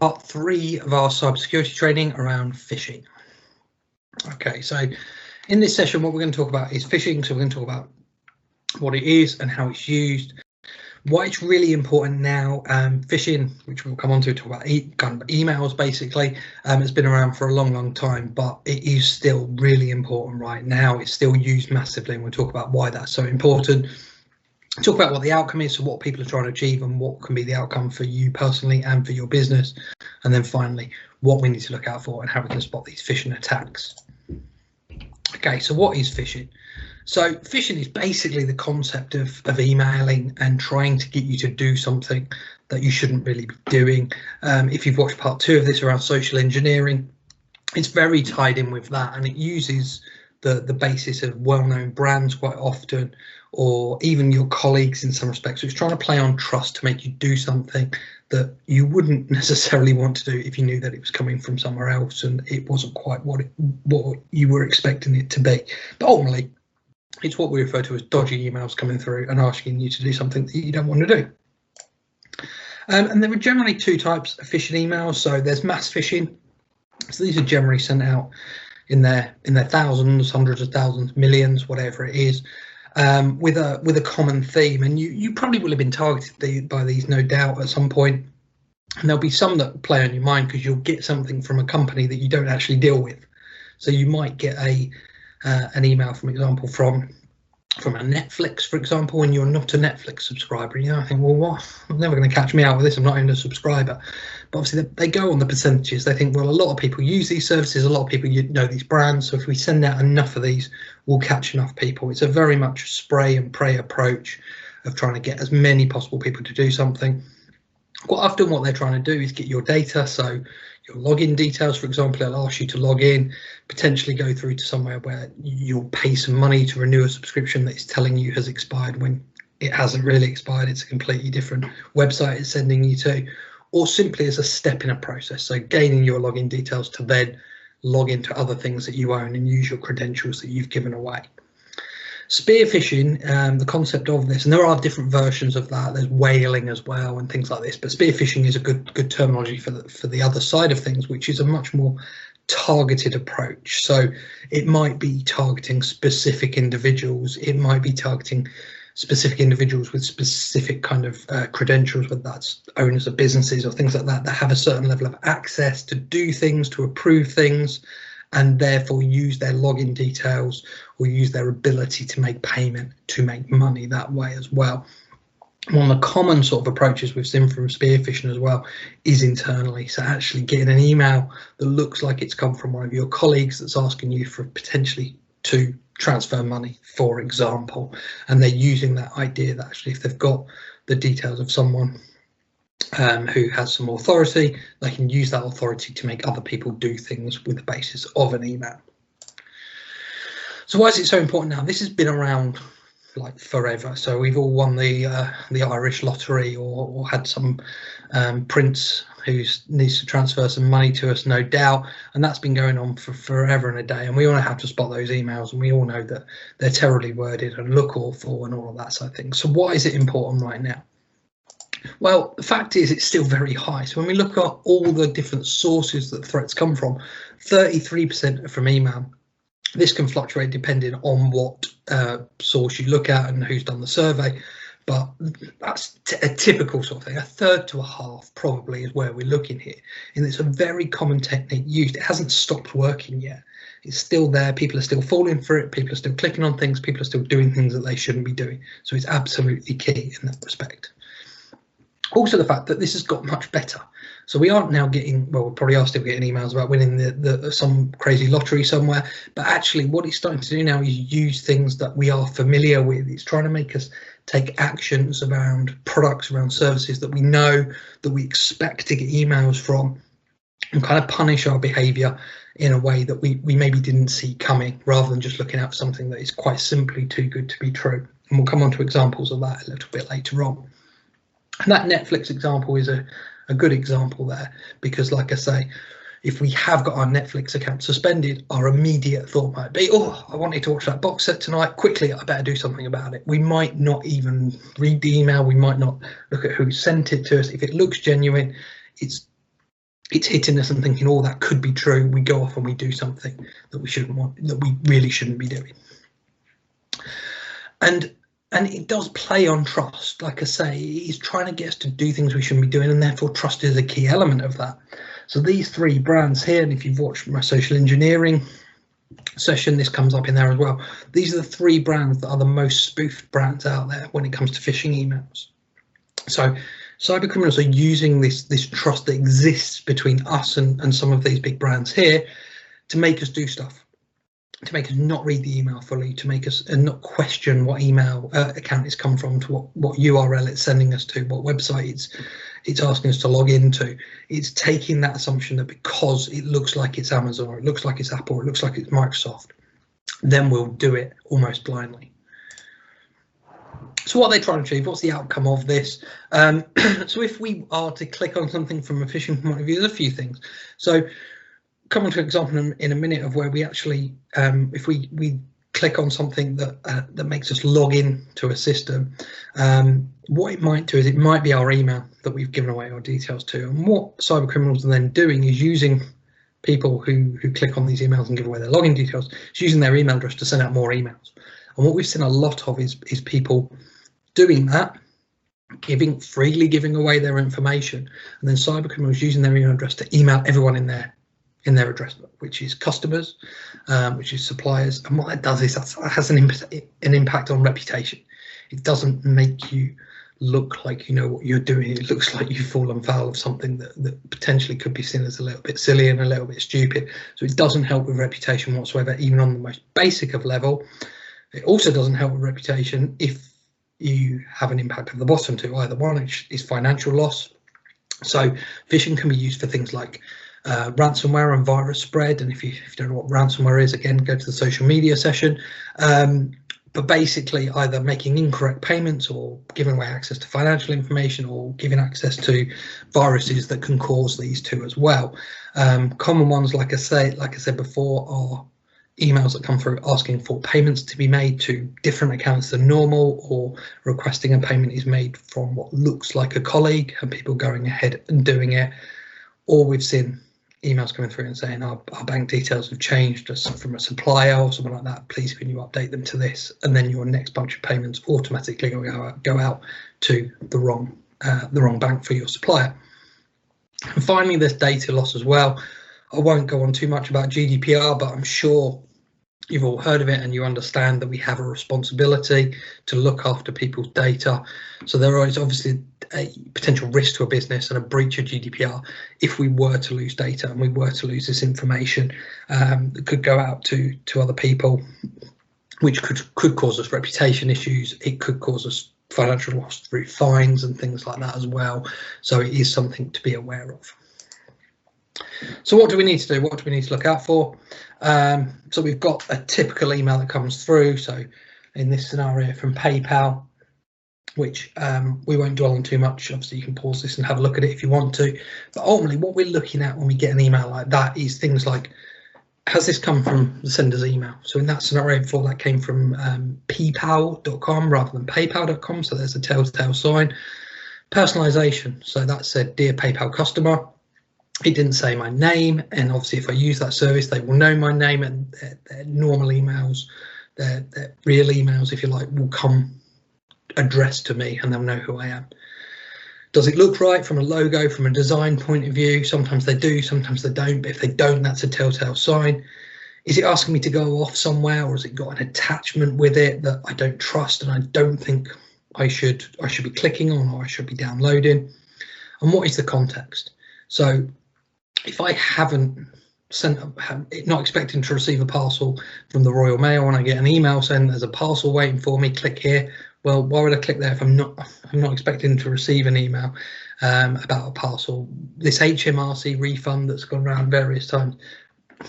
part 3 of our cybersecurity training around phishing. Okay, so in this session, what we're going to talk about is phishing. So we're going to talk about what it is and how it's used, why it's really important now. Phishing, which we'll come on to talk about kind of emails, basically, has been around for a long time, but it is still really important right now. It's still used massively, and we'll talk about why that's so important. Talk about what the outcome is, so what people are trying to achieve and what can be the outcome for you personally and for your business. And then finally, what we need to look out for and how we can spot these phishing attacks. Okay, so what is phishing? So phishing is basically the concept of emailing and trying to get you to do something that you shouldn't really be doing. If you've watched part 2 of this around social engineering, it's very tied in with that, and it uses the basis of well-known brands quite often, or even your colleagues in some respects. So it's trying to play on trust to make you do something that you wouldn't necessarily want to do if you knew that it was coming from somewhere else and it wasn't quite what you were expecting it to be. But ultimately, it's what we refer to as dodgy emails coming through and asking you to do something that you don't want to do. And there are generally 2 types of phishing emails. So there's mass phishing. So these are generally sent out in their thousands, hundreds of thousands, millions, whatever it is, with a common theme. And you probably will have been targeted by these, no doubt, at some point. And there'll be some that play on your mind because you'll get something from a company that you don't actually deal with. So you might get an email, for example, from a Netflix, for example, and you're not a Netflix subscriber. You know, I think, well, what? I'm never going to catch me out with this. I'm not even a subscriber. But obviously, they go on the percentages. They think, well, a lot of people use these services. A lot of people know these brands. So if we send out enough of these, we'll catch enough people. It's a very much spray and pray approach of trying to get as many possible people to do something. Quite often what they're trying to do is get your data, so your login details, for example. It'll ask you to log in, potentially go through to somewhere where you'll pay some money to renew a subscription that is telling you has expired when it hasn't really expired. It's a completely different website it's sending you to, or simply as a step in a process, so gaining your login details to then log into other things that you own and use your credentials that you've given away. Spear phishing, the concept of this, and there are different versions of that. There's whaling as well and things like this, but spear phishing is a good terminology for the other side of things, which is a much more targeted approach. So it might be targeting specific individuals. It might be targeting specific individuals with specific kind of credentials, whether that's owners of businesses or things like that, that have a certain level of access to do things, to approve things, and therefore use their login details or use their ability to make payment to make money that way as well. One of the common sort of approaches we've seen from spear phishing as well is internally. So actually getting an email that looks like it's come from one of your colleagues that's asking you for potentially to transfer money, for example, and they're using that idea that actually if they've got the details of someone who has some authority, they can use that authority to make other people do things with the basis of an email. So why is it so important now? This has been around like forever. So we've all won the Irish lottery or had some prince who needs to transfer some money to us, no doubt, and that's been going on for forever and a day, and we all know how to spot those emails, and we all know that they're terribly worded and look awful and all of that sort of thing. So why is it important right now? Well, the fact is it's still very high. So when we look at all the different sources that threats come from, 33% are from email. This can fluctuate depending on what source you look at and who's done the survey, but that's a typical sort of thing. A third to a half probably is where we're looking here, and it's a very common technique used. It hasn't stopped working yet. It's still there. People are still falling for it. People are still clicking on things. People are still doing things that they shouldn't be doing. So it's absolutely key in that respect. Also, the fact that this has got much better. So we aren't now getting, well, we probably are still getting emails about winning some crazy lottery somewhere, but actually what it's starting to do now is use things that we are familiar with. It's trying to make us take actions around products, around services that we know, that we expect to get emails from, and kind of punish our behavior in a way that we maybe didn't see coming, rather than just looking out for something that is quite simply too good to be true. And we'll come on to examples of that a little bit later on. And that Netflix example is a good example there, because like I say, if we have got our Netflix account suspended, our immediate thought might be, oh, I wanted to watch that box set tonight, quickly, I better do something about it. We might not even read the email, we might not look at who sent it to us. If it looks genuine, it's it's hitting us and thinking, oh, that could be true. We go off and we do something that we shouldn't want, that we really shouldn't be doing. And it does play on trust. Like I say, it's trying to get us to do things we shouldn't be doing, and therefore trust is a key element of that. So these 3 brands here, and if you've watched my social engineering session, this comes up in there as well. These are the 3 brands that are the most spoofed brands out there when it comes to phishing emails. So cyber criminals are using this trust that exists between us and some of these big brands here to make us do stuff, to make us not read the email fully, to make us not question what email account it's come from, to what URL it's sending us to, what website it's asking us to log into. It's taking that assumption that because it looks like it's Amazon, or it looks like it's Apple, or it looks like it's Microsoft, then we'll do it almost blindly. So what are they trying to achieve? What's the outcome of this? So if we are to click on something from a phishing point of view, there's a few things. So come on to an example in a minute of where we actually, if we click on something that makes us log in to a system, what it might do is it might be our email that we've given away our details to. And what cyber criminals are then doing is using people who click on these emails and give away their login details, is using their email address to send out more emails. And what we've seen a lot of is people doing that, freely giving away their information, and then cyber criminals using their email address to email everyone in their address book, which is customers, which is suppliers. And what that does is that has an impact on reputation. It doesn't make you look like you know what you're doing. It looks like you've fallen foul of something that potentially could be seen as a little bit silly and a little bit stupid. So it doesn't help with reputation whatsoever, even on the most basic of level. It also doesn't help with reputation if you have an impact of the bottom two. Either one is financial loss. So phishing can be used for things like ransomware and virus spread. And if you don't know what ransomware is, again, go to the social media session. But basically either making incorrect payments or giving away access to financial information or giving access to viruses that can cause these two as well. Common ones, like I said before, are emails that come through asking for payments to be made to different accounts than normal, or requesting a payment is made from what looks like a colleague and people going ahead and doing it. Or we've seen emails coming through and saying our bank details have changed from a supplier or something like that. Please can you update them to this? And then your next bunch of payments automatically go out to the wrong bank for your supplier. And finally, there's data loss as well. I won't go on too much about GDPR, but I'm sure you've all heard of it and you understand that we have a responsibility to look after people's data. So there is obviously a potential risk to a business and a breach of GDPR if we were to lose data and we were to lose this information that could go out to other people, which could cause us reputation issues. It could cause us financial loss through fines and things like that as well. So it is something to be aware of. So what do we need to do? What do we need to look out for? So we've got a typical email that comes through. So in this scenario from PayPal, which we won't dwell on too much. Obviously, you can pause this and have a look at it if you want to. But ultimately, what we're looking at when we get an email like that is things like, has this come from the sender's email? So in that scenario before, that came from paypal.com rather than paypal.com. So there's a telltale sign. Personalization. So that said, dear PayPal customer. It didn't say my name, and obviously if I use that service, they will know my name, and their normal emails, their real emails, if you like, will come addressed to me and they'll know who I am. Does it look right from a logo, from a design point of view? Sometimes they do, sometimes they don't, but if they don't, that's a telltale sign. Is it asking me to go off somewhere, or has it got an attachment with it that I don't trust and I don't think I should be clicking on or I should be downloading? And what is the context? So if I haven't not expecting to receive a parcel from the Royal Mail and I get an email saying there's a parcel waiting for me, click here. Well, why would I click there if I'm not expecting to receive an email about a parcel? This HMRC refund that's gone around various times,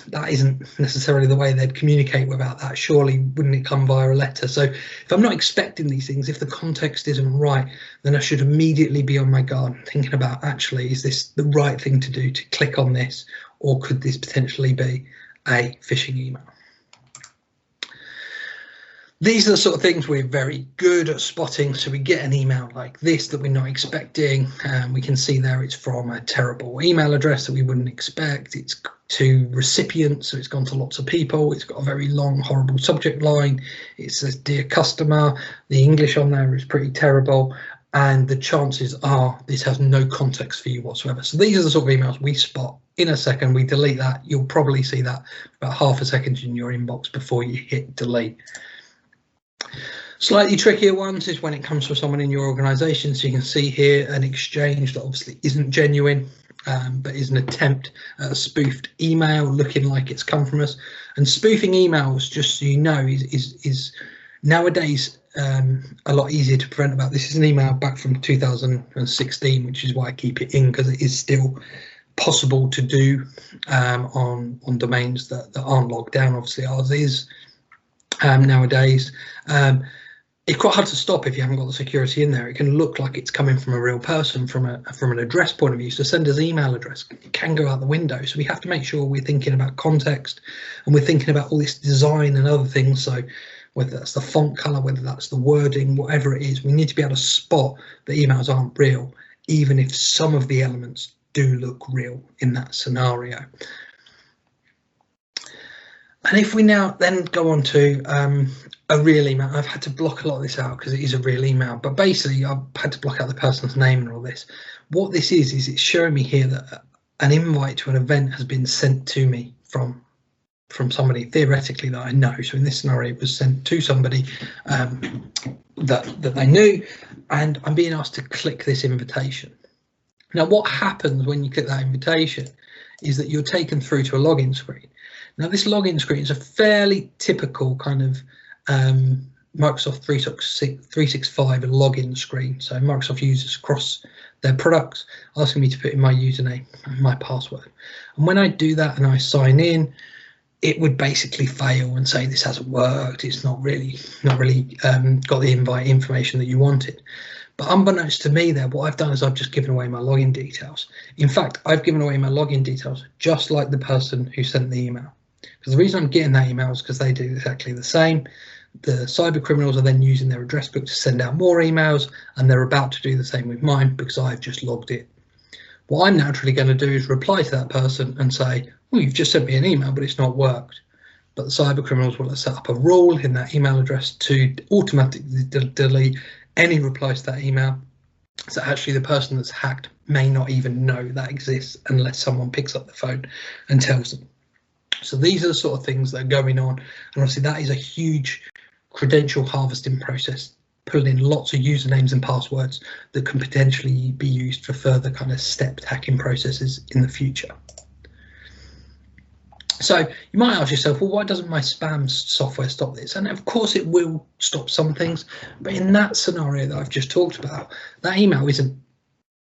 that isn't necessarily the way they'd communicate without that. Surely wouldn't it come via a letter? So if I'm not expecting these things, if the context isn't right, then I should immediately be on my guard thinking about, actually, is this the right thing to do, to click on this, or could this potentially be a phishing email? These are the sort of things we're very good at spotting. So we get an email like this that we're not expecting, and we can see there it's from a terrible email address that we wouldn't expect. It's to recipients, so it's gone to lots of people. It's got a very long, horrible subject line. It says, "Dear customer." The English on there is pretty terrible, and the chances are this has no context for you whatsoever. So these are the sort of emails we spot in a second. We delete that. You'll probably see that about half a second in your inbox before you hit delete. Slightly trickier ones is when it comes from someone in your organisation. So you can see here an exchange that obviously isn't genuine, but is an attempt at a spoofed email looking like it's come from us. And spoofing emails, just so you know, is nowadays a lot easier to prevent. About this is an email back from 2016, which is why I keep it in, because it is still possible to do on domains that aren't logged down. Obviously ours is nowadays. It's quite hard to stop if you haven't got the security in there. It can look like it's coming from a real person from an address point of view. So sender's email address can go out the window. So we have to make sure we're thinking about context, and we're thinking about all this design and other things. So whether that's the font color, whether that's the wording, whatever it is, we need to be able to spot that emails aren't real, even if some of the elements do look real in that scenario. And if we now then go on to a real email, I've had to block a lot of this out because it is a real email, but basically I've had to block out the person's name and all this. What this is it's showing me here that an invite to an event has been sent to me from somebody theoretically that I know. So in this scenario, it was sent to somebody that they knew, and I'm being asked to click this invitation. Now, what happens when you click that invitation is that you're taken through to a login screen. Now, this login screen is a fairly typical kind of Microsoft 365 login screen. So Microsoft uses across their products, asking me to put in my username and my password. And when I do that and I sign in, it would basically fail and say this hasn't worked. It's not really got the invite information that you wanted. But unbeknownst to me there, what I've done is I've just given away my login details. In fact, I've given away my login details just like the person who sent the email. Because the reason I'm getting that email is because they do exactly the same. The cyber criminals are then using their address book to send out more emails, and they're about to do the same with mine because I've just logged in. What I'm naturally going to do is reply to that person and say, well, you've just sent me an email, but it's not worked. But the cyber criminals will set up a rule in that email address to automatically delete any replies to that email. So actually the person that's hacked may not even know that exists unless someone picks up the phone and tells them. So these are the sort of things that are going on. And obviously that is a huge credential harvesting process, pulling in lots of usernames and passwords that can potentially be used for further kind of stepped hacking processes in the future. So you might ask yourself, well, why doesn't my spam software stop this? And of course it will stop some things, but in that scenario that I've just talked about, that email isn't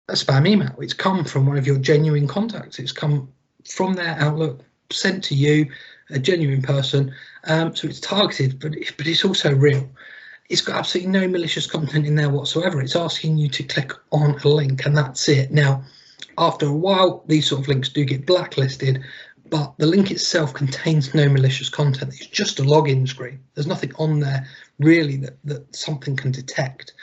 a spam email. It's come from one of your genuine contacts. It's come from their Outlook, sent to you, a genuine person. So it's targeted, but it's also real. It's got absolutely no malicious content in there whatsoever. It's asking you to click on a link and that's it. Now, after a while, these sort of links do get blacklisted, but the link itself contains no malicious content. It's just a login screen. There's nothing on there really that something can detect.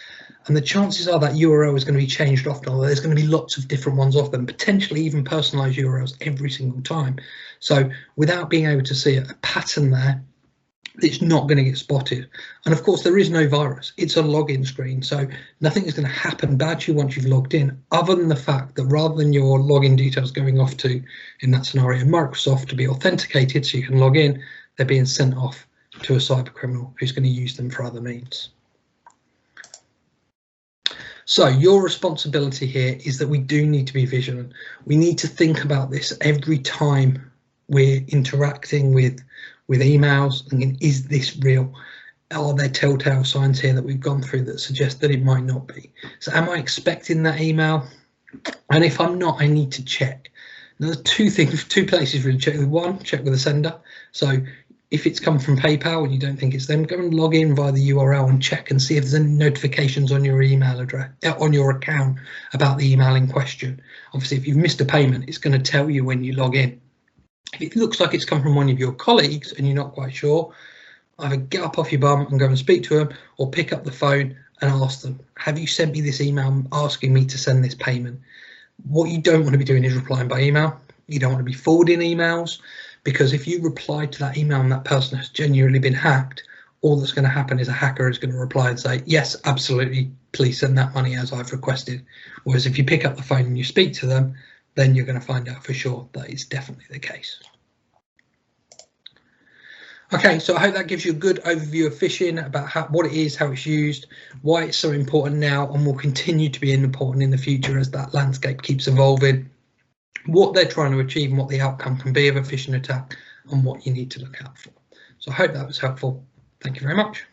And the chances are that URL is going to be changed often, although there's going to be lots of different ones of them, potentially even personalized URLs every single time. So without being able to see a pattern there, it's not going to get spotted. And of course, there is no virus. It's a login screen, so nothing is going to happen bad to you once you've logged in, other than the fact that rather than your login details going off to, in that scenario, Microsoft to be authenticated so you can log in, they're being sent off to a cyber criminal who's going to use them for other means. So your responsibility here is that we do need to be vigilant. We need to think about this every time we're interacting with emails, thinking, is this real? Are there telltale signs here that we've gone through that suggest that it might not be? So am I expecting that email? And if I'm not, I need to check. Now, there's two places really check with. One, check with the sender. So if it's come from PayPal and you don't think it's them, go and log in via the URL and check and see if there's any notifications on your email address, on your account about the email in question. Obviously, if you've missed a payment, it's going to tell you when you log in. If it looks like it's come from one of your colleagues and you're not quite sure, either get up off your bum and go and speak to them, or pick up the phone and ask them, have you sent me this email asking me to send this payment? What you don't want to be doing is replying by email. You don't want to be forwarding emails, because if you reply to that email and that person has genuinely been hacked, all that's going to happen is a hacker is going to reply and say, yes, absolutely, please send that money as I've requested. Whereas if you pick up the phone and you speak to them, then you're going to find out for sure that it's definitely the case. Okay, so I hope that gives you a good overview of phishing, about what it is, how it's used, why it's so important now, and will continue to be important in the future as that landscape keeps evolving, what they're trying to achieve and what the outcome can be of a phishing attack, and what you need to look out for. So I hope that was helpful. Thank you very much.